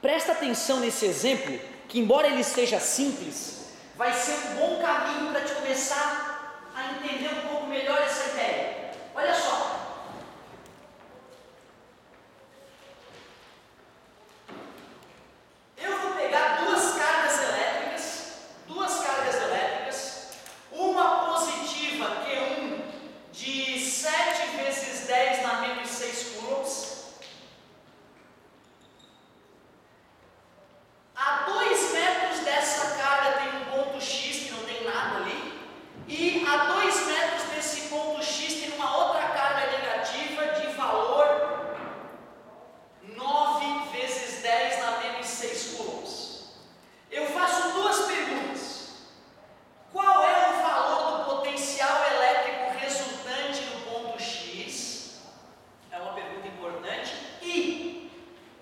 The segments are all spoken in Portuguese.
Presta atenção nesse exemplo, que embora ele seja simples, vai ser um bom caminho para te começar a entender um pouco melhor essa ideia. Olha só. Eu vou pegar duas cargas elétricas, uma positiva Q1 de 7 vezes 10 na menos 6 coulombs, a 2 metros dessa carga tem um ponto X que não tem nada ali, e a 2 metros desse ponto X tem uma outra carga negativa de valor 9 vezes 10 na menos 6 coulombs. Eu faço duas perguntas. Qual é o valor do potencial elétrico resultante no ponto X? É uma pergunta importante. E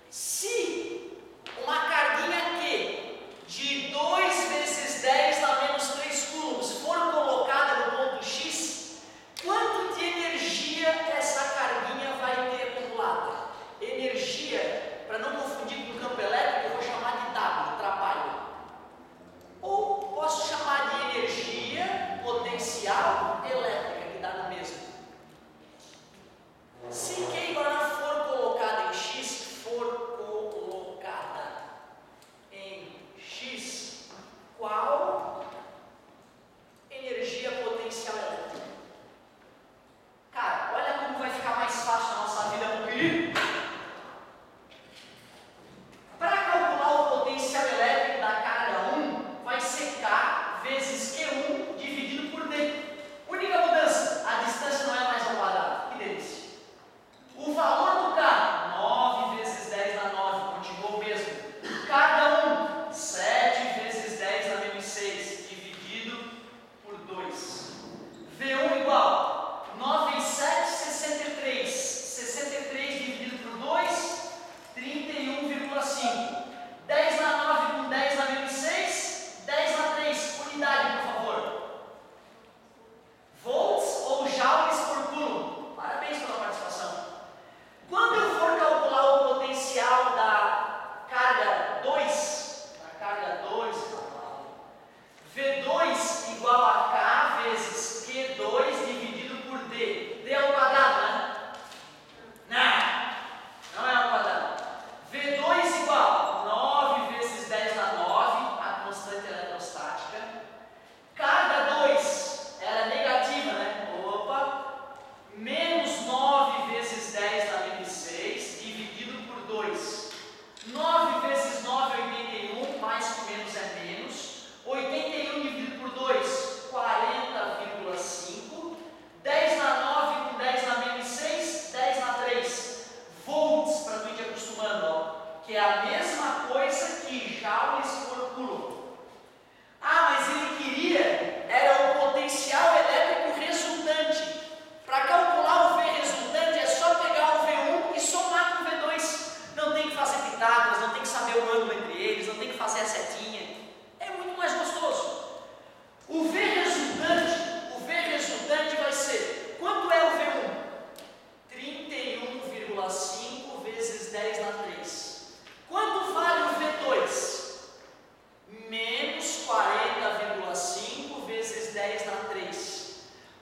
se uma carguinha Q de 2 vezes 10 na menos 3 coulombs for colocada no ponto X, quanto de energia essa carguinha vai ter acumulada? Energia, para não confundir com o campo elétrico, eu vou chamar de W, trabalho. Ou posso chamar de energia potencial elétrica, que dá no mesmo. Se Q igual a for colocada em X, qual energia potencial elétrica? Cara, olha como vai ficar mais fácil a nossa vida, meu querido. Para calcular o potencial elétrico da carga 1, vai ser K vezes Q1 dividido por D. Única mudança, a distância não é mais ao quadrado. Que delícia. O valor do K, 9 vezes 10 na 9, continua o mesmo. Carga 1, 7 vezes 10 na menos 6, dividido por 2. V1 igual 9 e 7, 63. 63 dividido por 2, 31,5. 10 na 9 com 10 na menos 6, 10 na 3. Unidade, por favor. Volts ou joules por coulomb. Parabéns pela participação. Quando eu for calcular o potencial da carga 2, V2 igual a K vezes Q2 dividido por D. D ao quadrado, né? Não é ao quadrado. V2 igual 9 vezes 10 na 9, a constante eletrostática. Carga 2, ela é negativa, né? Opa! Menos 9 vezes 10 na menos 6, dividido por 2. 9 vezes 9 é 81, mais com menos é menos. 81 dividido por 2, 40,5. 10 na 9 com 10 na menos 6, 10 na 3. Volts, para tu ir te acostumando, ó, que é a mesma coisa que joules por coulomb. Ah, mas ele queria, era o potencial elétrico resultante. Para calcular o V resultante é só pegar o V1 e somar com o V2. Não tem que fazer Pitágoras, não tem que saber o ângulo entre eles, não tem que fazer a setinha. É muito mais gostoso. O V resultante vai ser, quanto é o V1? 31,5 vezes 10 na 3. Quanto vale o V2? Menos 40,5 vezes 10 na 3.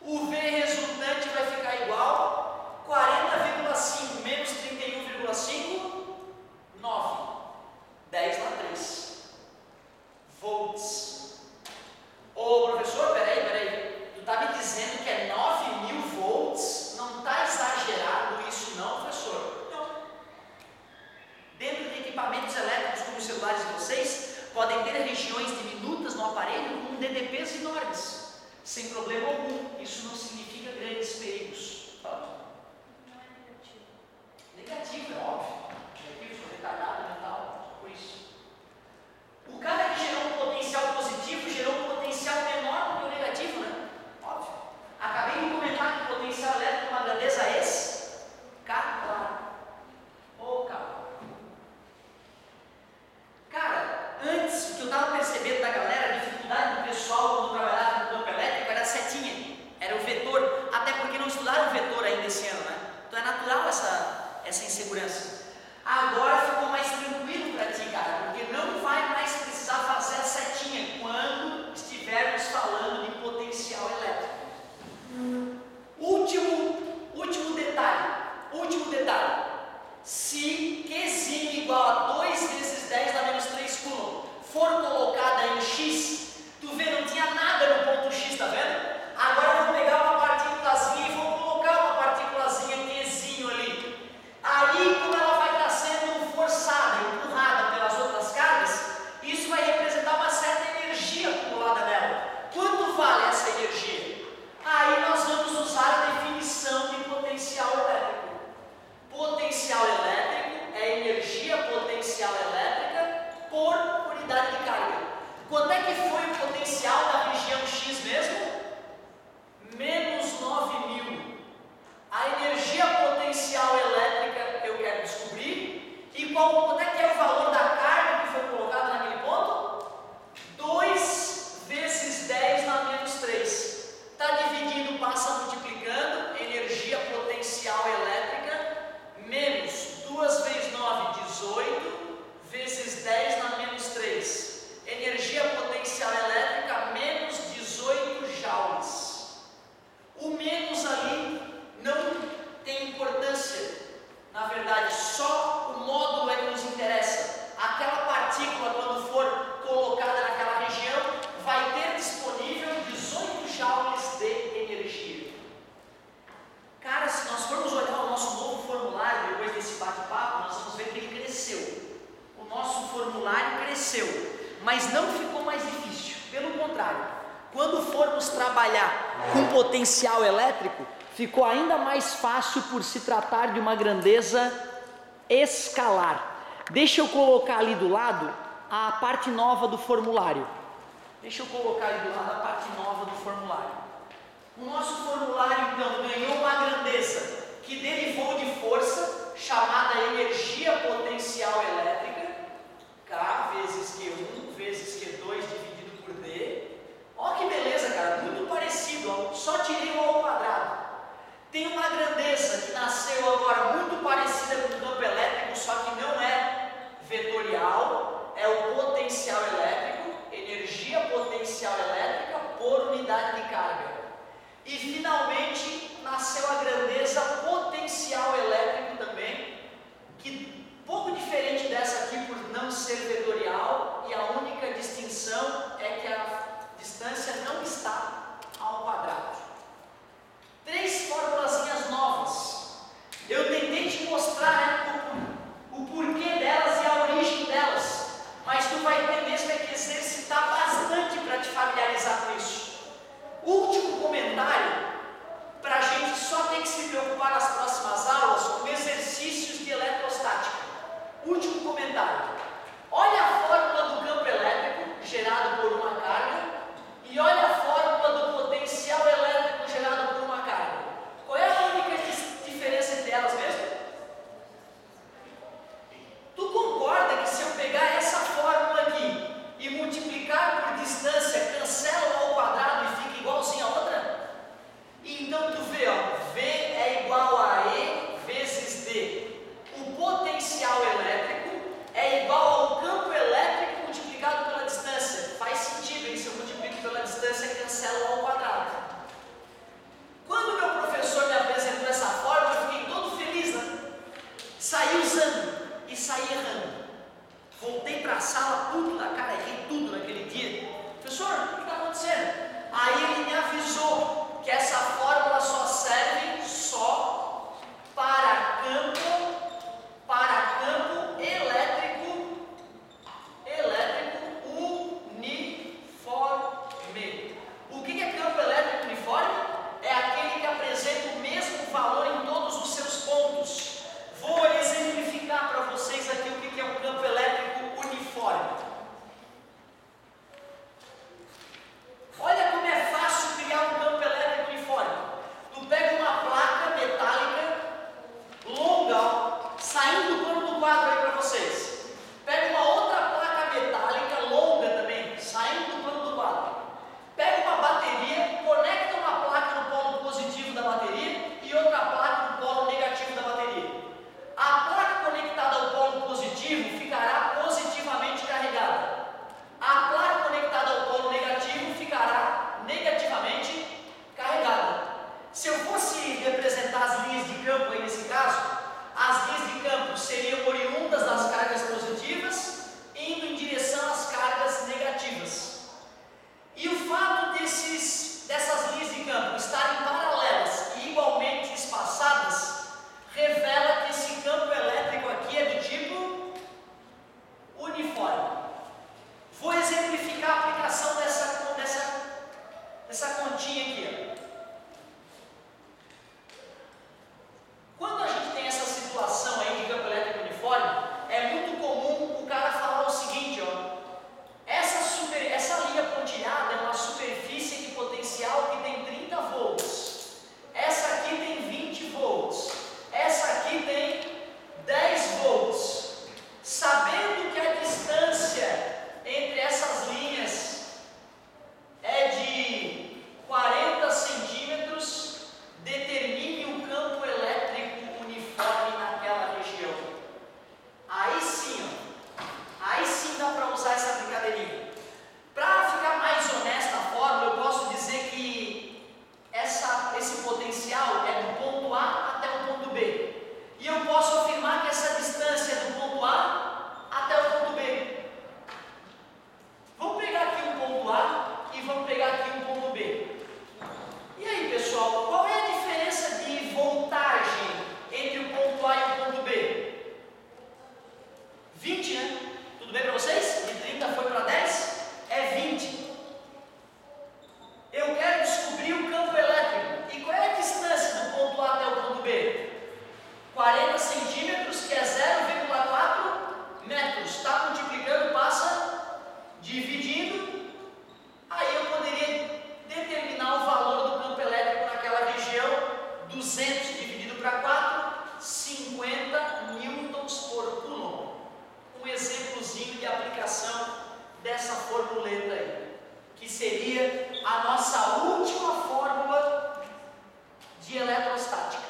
O V resultante vai ficar igual 40,5 menos 31,5, 9. 10 na 3. Volts. Ô professor, peraí. Tu está me dizendo que é 9.000 volts? Não está exagerado isso não, professor? Não. Dentro de equipamentos elétricos como os celulares de vocês, podem ter regiões diminutas no aparelho com DDPs enormes, sem problema algum. Isso não significa grandes perigos. Não é negativo. Negativo, é óbvio. Negativo, sou retardado mental, por isso. O cara que gerou um potencial positivo gerou um potencial menor do que o negativo, né? Óbvio. Acabei de comentar que o potencial elétrico é uma grandeza S. K, claro. Ô, cara, antes, o que eu estava percebendo da galera, a dificuldade do pessoal quando trabalhava no campo elétrico era a setinha, era o vetor. Até porque não estudaram formulário cresceu, mas não ficou mais difícil. Pelo contrário, quando formos trabalhar com potencial elétrico, ficou ainda mais fácil por se tratar de uma grandeza escalar. Deixa eu colocar ali do lado a parte nova do formulário. O nosso formulário, então, ganhou uma grandeza que derivou de força, chamada energia potencial elétrica, K vezes Q1 vezes Q2 dividido por D. Olha que beleza, cara, muito parecido, ó. Só tirei o ao quadrado. Tem uma grandeza que nasceu agora muito parecida com o campo elétrico, só que não é vetorial, é o potencial elétrico, energia potencial elétrica por unidade de carga. E finalmente nasceu a grandeza potencial elétrico também, que pouco diferente dessa aqui por não ser vetorial, e a única distinção é que a distância não está ao quadrado. 3 formulazinhas novas. Eu tentei te mostrar o porquê delas e a origem delas, mas tu vai ter mesmo que exercitar bastante para te familiarizar com isso. Último comentário, para a gente só ter que se preocupar nas próximas aulas com exercícios de eletrostática. Último comentário. Olha a fórmula do campo elétrico gerado por uma carga e olha a fórmula do potencial elétrico gerado por uma carga. Qual é a única diferença entre elas mesmo? Tu concorda que se eu pegar essa fórmula aqui e multiplicar por distância, cancela o ao quadrado e fica igualzinho a outra? E então tu vê, ó, V é igual a E vezes D. O potencial elétrico é igual ao campo elétrico multiplicado pela distância. Faz sentido, hein? Se eu multiplico pela distância, cancela o ao quadrado. Quando meu professor me apresentou essa fórmula, eu fiquei todo feliz, né? Saí usando e saí errando. Voltei para a sala, puto da cara, errei tudo naquele dia. Professor, o que está acontecendo? Aí ele me avisou que essa fórmula só serve para campo elétrico uniforme. O que é campo elétrico uniforme? É aquele que apresenta o mesmo valor em todos os seus pontos. Vou exemplificar para vocês aqui o que é um campo elétrico uniforme. formuleta aí, que seria a nossa última fórmula de eletrostática.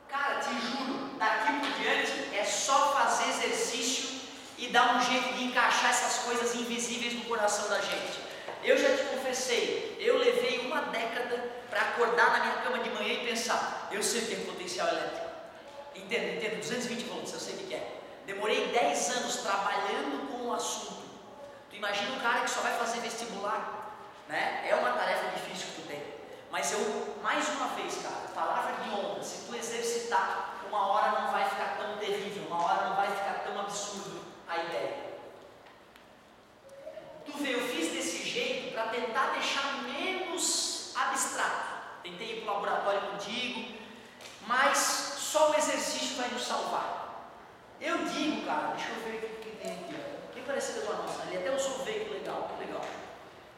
Cara, te juro, daqui por diante é só fazer exercício e dar um jeito de encaixar essas coisas invisíveis no coração da gente. Eu já te confessei, eu levei uma década para acordar na minha cama de manhã e pensar, eu sei o que é potencial elétrico. Entendo, 220 volts, eu sei o que é. Demorei 10 anos trabalhando com o assunto. Tu imagina um cara que só vai fazer vestibular, né? É uma tarefa difícil que tu tem. Mas eu, mais uma vez, cara, palavra de honra, se tu exercitar, uma hora não vai ficar tão terrível, uma hora não vai ficar tão absurdo a ideia. Tu vê, eu fiz desse jeito para tentar deixar menos abstrato. Tentei ir para o laboratório contigo, mas só o exercício vai nos salvar. Eu digo, cara, deixa eu ver o que tem aqui. Que parece que eu estou anotando ali, até eu solvei, que legal, que legal.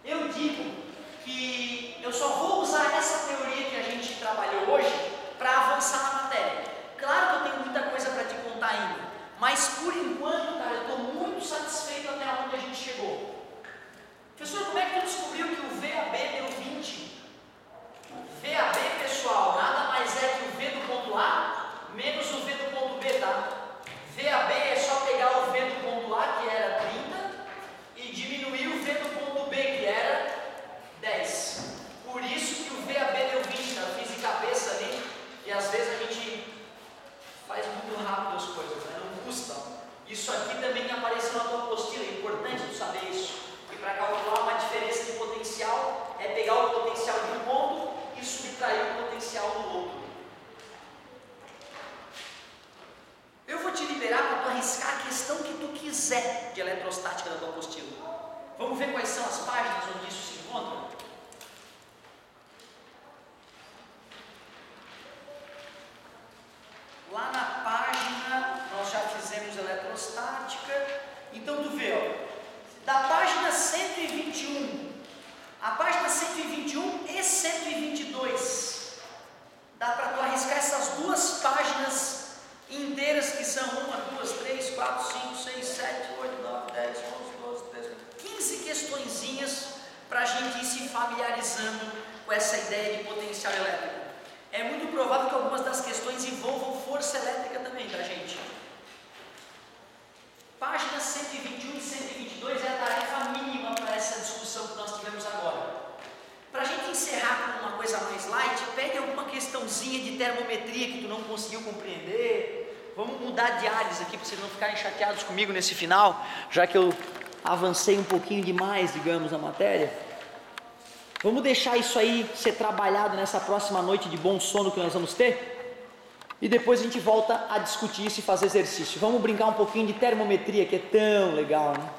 Eu digo que eu só vou usar essa teoria que a gente trabalhou hoje para avançar na matéria. Claro que eu tenho muita coisa para te contar ainda, mas por enquanto, cara, eu estou muito satisfeito até onde a gente chegou. Professor, como é que tu descobriu que o VAB deu 20? VAB, pessoal, nada mais é que o V do ponto A menos o V do ponto B, tá? VAB é só pegar o V do ponto A, que era 30, e diminuir o V do ponto B, que era 10. Por isso que o VAB deu 20, tá? Eu fiz de cabeça ali, e às vezes a gente faz muito rápido as coisas, né? Não custa. Isso aqui também apareceu na tua apostila, é importante tu saber isso. E para calcular uma diferença de potencial, é pegar o potencial de um ponto e subtrair o potencial do outro. Eu vou te liberar para tu arriscar a questão que tu quiser de eletrostática da tua apostila. Vamos ver quais são as páginas onde isso se encontra? Lá na página, nós já fizemos eletrostática. Então tu vê, ó, da página 121, a página 121 e 122, dá para tu arriscar essas duas páginas inteiras, que são 1, 2, 3, 4, 5, 6, 7, 8, 9, 10, 11, 12, 13, 15 questõezinhas para a gente ir se familiarizando com essa ideia de potencial elétrico. É muito provável que algumas das questões envolvam força elétrica também, tá, gente? Páginas 121 e 122 é a tarefa mínima para essa discussão que nós tivemos agora. Para a gente encerrar com uma coisa mais light, pegue alguma questãozinha de termometria que tu não conseguiu compreender. Vamos mudar de áreas aqui para vocês não ficarem chateados comigo nesse final, já que eu avancei um pouquinho demais, digamos, na matéria. Vamos deixar isso aí ser trabalhado nessa próxima noite de bom sono que nós vamos ter? E depois a gente volta a discutir isso e fazer exercício. Vamos brincar um pouquinho de termometria, que é tão legal, né?